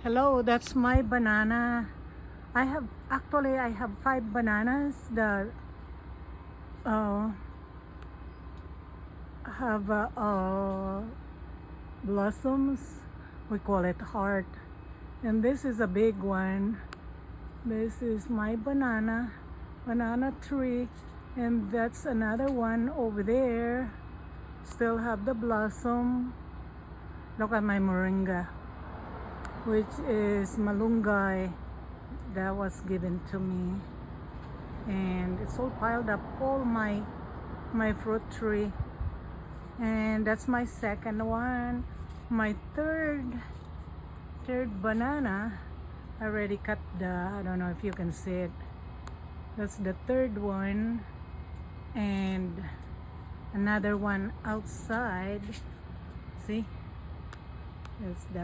Hello, that's my banana. I have 5 bananas that uh, have blossoms. We call it heart. And this is a big one. This is my banana tree. And that's another one over there. Still have the blossom. Look at my moringa, which is malunggay that was given to me, and it's all piled up, all my fruit tree. And that's my second one. My third banana, I already cut I don't know if you can see it. That's the third one, and another one outside. See, it's that